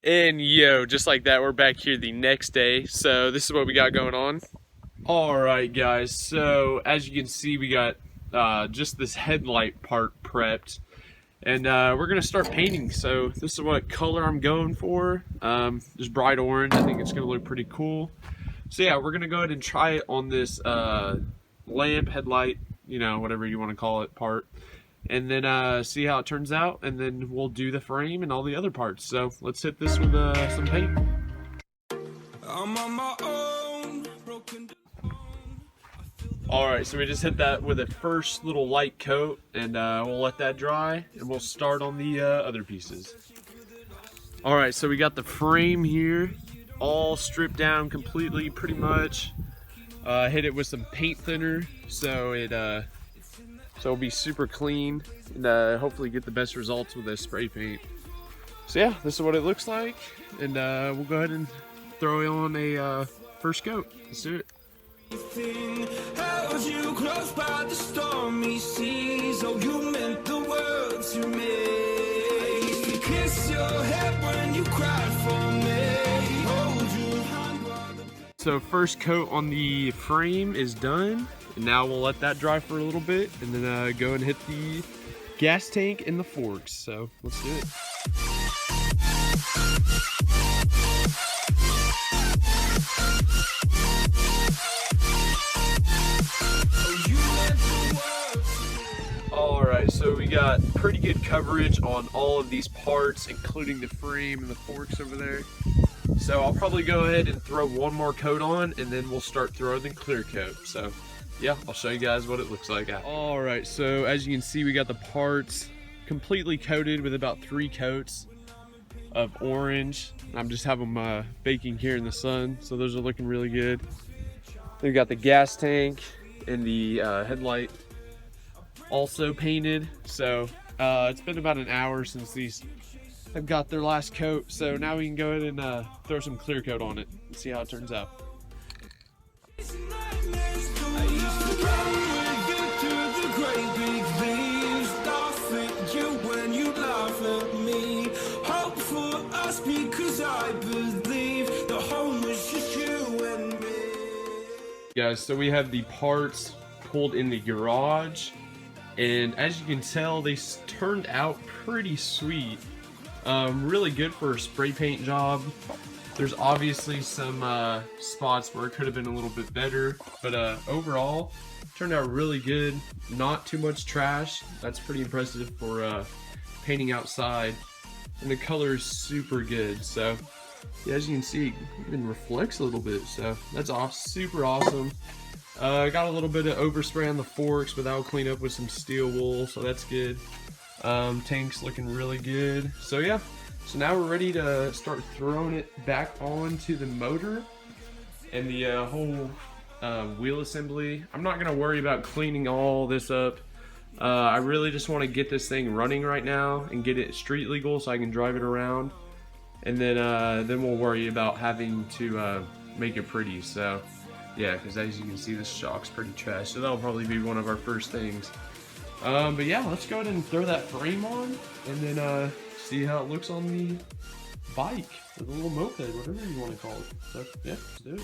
And yo, just like that, we're back here the next day. So this is what we got going on. All right, guys. So as you can see, we got just this headlight part prepped, and we're gonna start painting. So this is what color I'm going for. Just bright orange. I think it's gonna look pretty cool. So yeah, we're gonna go ahead and try it on this lamp, headlight, whatever you want to call it, part, and then see how it turns out, and then we'll do the frame and all the other parts. So let's hit this with some paint. I'm on my own, broken. Alright, so we just hit that with a first little light coat, and we'll let that dry, and we'll start on the other pieces. Alright, so we got the frame here, all stripped down completely, pretty much. Hit it with some paint thinner, so it'll be super clean, and hopefully get the best results with this spray paint. So yeah, this is what it looks like, and we'll go ahead and throw on a first coat. Let's do it. Held you close by the stormy seas. Oh, you meant the world to me. I used to kiss your head when you cried for me. Hold your hand while the... So first coat on the frame is done, and now we'll let that dry for a little bit, and then go and hit the gas tank and the forks. So let's do it. Alright, so we got pretty good coverage on all of these parts, including the frame and the forks over there. So I'll probably go ahead and throw one more coat on, and then we'll start throwing the clear coat. So yeah, I'll show you guys what it looks like after. Alright, so as you can see, we got the parts completely coated with about 3 coats of orange. I'm just having them baking here in the sun, so those are looking really good. Then we got the gas tank and the headlight also painted. So it's been about an hour since these have got their last coat, so now we can go ahead and throw some clear coat on it and see how it turns out. Guys, so we have the parts pulled in the garage, and as you can tell, they turned out pretty sweet. Really good for a spray paint job. There's obviously some spots where it could have been a little bit better, but overall, turned out really good. Not too much trash. That's pretty impressive for painting outside. And the color is super good. So, yeah, as you can see, it even reflects a little bit. So, that's super awesome. Got a little bit of overspray on the forks, but that'll clean up with some steel wool, so that's good. Tank's looking really good. So yeah, so now we're ready to start throwing it back onto the motor and the whole wheel assembly. I'm not gonna worry about cleaning all this up. I really just want to get this thing running right now and get it street legal so I can drive it around, and then we'll worry about having to make it pretty. So yeah, because as you can see, this shock's pretty trash, so that'll probably be one of our first things. But yeah, let's go ahead and throw that frame on, and then see how it looks on the bike, or the little moped, whatever you want to call it. So yeah, let's do it.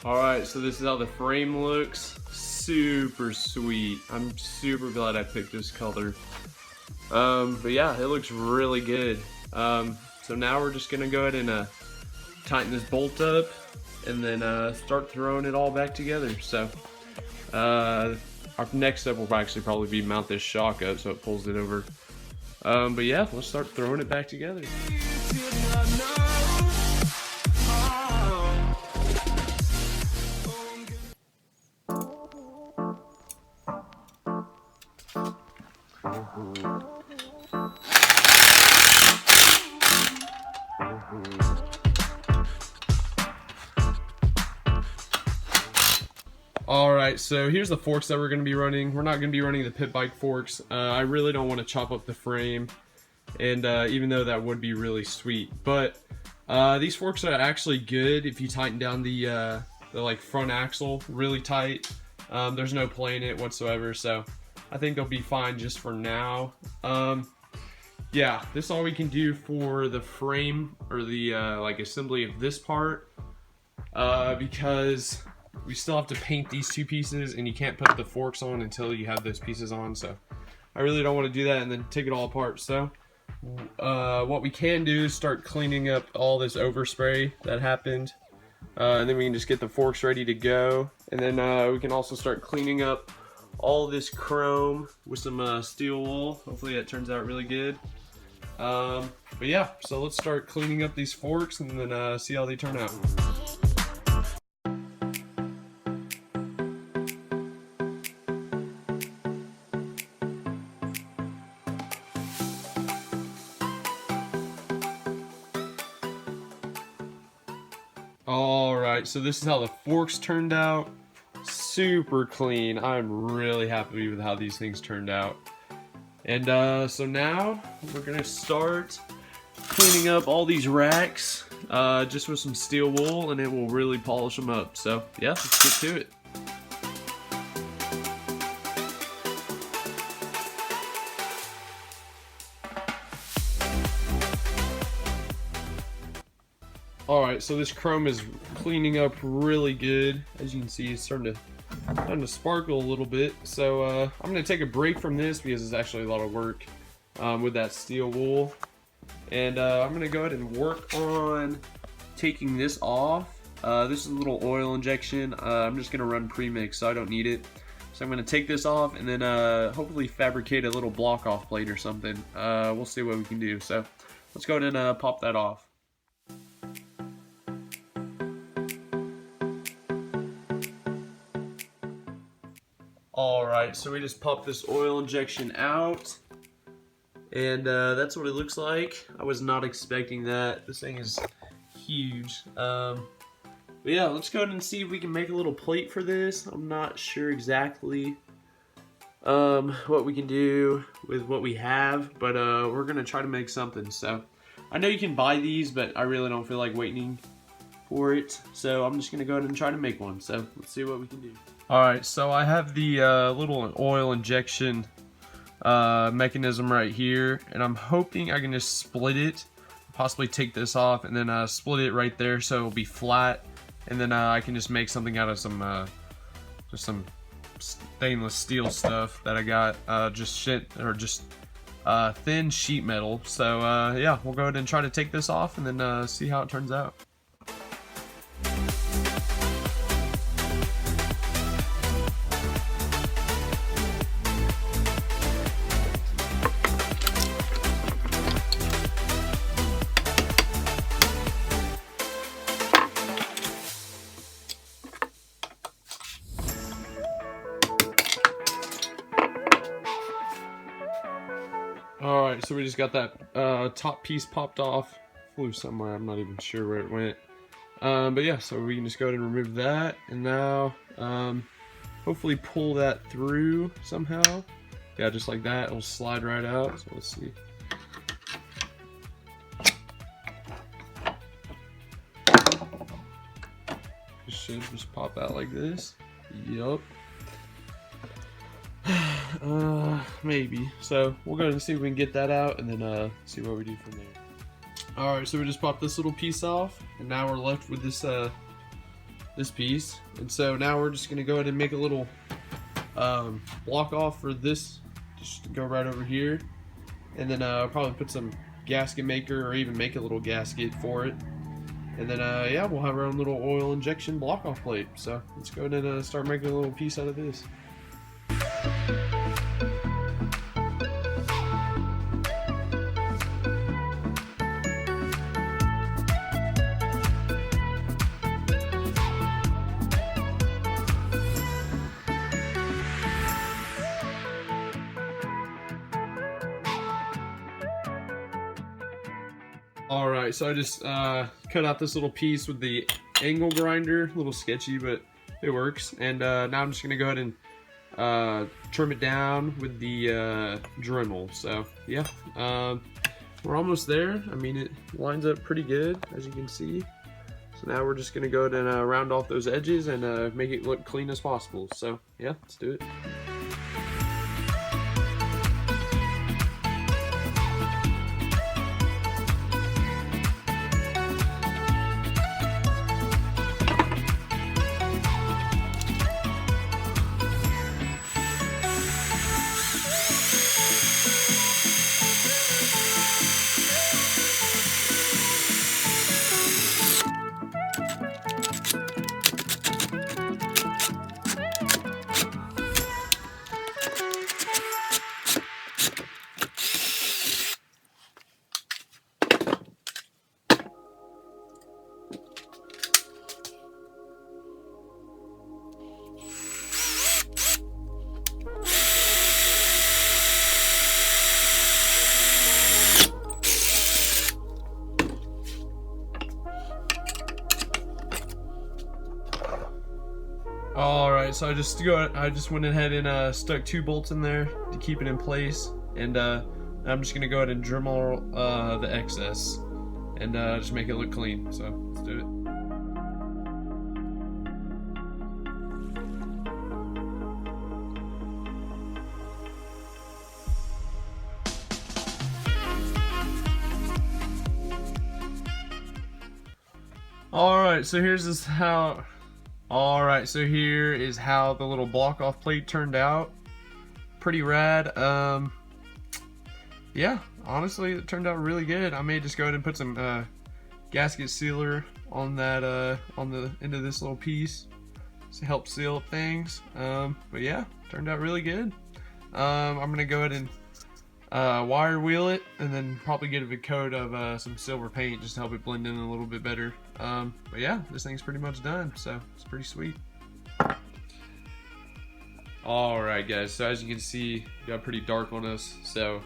Alright, so this is how the frame looks. Super sweet. I'm super glad I picked this color. But yeah, it looks really good. So now we're just gonna go ahead and tighten this bolt up, and then start throwing it all back together. So our next step will actually probably be mount this shock up so it pulls it over. But yeah, let's start throwing it back together. Alright, so here's the forks that we're going to be running. We're not going to be running the pit bike forks. I really don't want to chop up the frame, and even though that would be really sweet. But these forks are actually good if you tighten down the like front axle really tight. There's no play in it whatsoever, so I think they'll be fine just for now. Yeah, this is all we can do for the frame or the like assembly of this part, because we still have to paint these two pieces, and you can't put the forks on until you have those pieces on. So I really don't want to do that and then take it all apart. So what we can do is start cleaning up all this overspray that happened, and then we can just get the forks ready to go. And then we can also start cleaning up all this chrome with some steel wool. Hopefully that turns out really good. But yeah, so let's start cleaning up these forks and then see how they turn out. Alright, so this is how the forks turned out. Super clean. I'm really happy with how these things turned out. And so now we're gonna start cleaning up all these racks just with some steel wool, and it will really polish them up. So yeah, let's get to it. Alright, so this chrome is cleaning up really good. As you can see, it's starting to sparkle a little bit. So I'm going to take a break from this because it's actually a lot of work with that steel wool. And I'm going to go ahead and work on taking this off. This is a little oil injection. I'm just going to run premix, so I don't need it. So I'm going to take this off and then hopefully fabricate a little block off plate or something. We'll see what we can do. So let's go ahead and pop that off. Alright, so we just popped this oil injection out, and that's what it looks like. I was not expecting that. This thing is huge. But yeah, let's go ahead and see if we can make a little plate for this. I'm not sure exactly what we can do with what we have, but we're going to try to make something. So I know you can buy these, but I really don't feel like waiting for it. So I'm just going to go ahead and try to make one. So let's see what we can do. Alright, so I have the little oil injection mechanism right here, and I'm hoping I can just split it, possibly take this off, and then split it right there so it'll be flat, and then I can just make something out of some just some stainless steel stuff that I got, just thin sheet metal. So yeah, we'll go ahead and try to take this off and then see how it turns out. Alright, so we just got that top piece popped off. Flew somewhere, I'm not even sure where it went. But yeah, so we can just go ahead and remove that. And now, hopefully pull that through somehow. Yeah, just like that, it'll slide right out. So let's see. It should just pop out like this. Yup. Maybe. So we'll go ahead and see if we can get that out, and then see what we do from there. Alright, so we just popped this little piece off, and now we're left with this this piece. And so now we're just gonna go ahead and make a little block off for this. Just go right over here, and then probably put some gasket maker, or even make a little gasket for it. And then yeah, we'll have our own little oil injection block off plate. So let's go ahead and start making a little piece out of this. Alright, so I just cut out this little piece with the angle grinder. A little sketchy, but it works. And now I'm just going to go ahead and trim it down with the Dremel. So yeah, we're almost there. I mean, it lines up pretty good, as you can see. So now we're just going to go ahead and round off those edges and make it look clean as possible. So yeah, let's do it. so I just went ahead and stuck 2 bolts in there to keep it in place, and I'm just gonna go ahead and Dremel the excess and just make it look clean. So let's do it. Alright, so here is how the little block off plate turned out. Pretty rad. Yeah, honestly it turned out really good. I may just go ahead and put some gasket sealer on that on the end of this little piece to help seal things. But yeah, turned out really good. I'm gonna go ahead and wire wheel it, and then probably get a coat of some silver paint just to help it blend in a little bit better. But yeah, this thing's pretty much done, so it's pretty sweet. Alright guys, so as you can see, it got pretty dark on us, so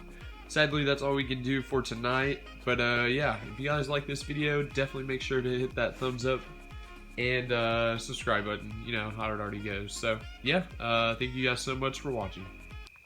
sadly that's all we can do for tonight. But yeah, if you guys like this video, definitely make sure to hit that thumbs up and subscribe button. You know how it already goes. So yeah, thank you guys so much for watching.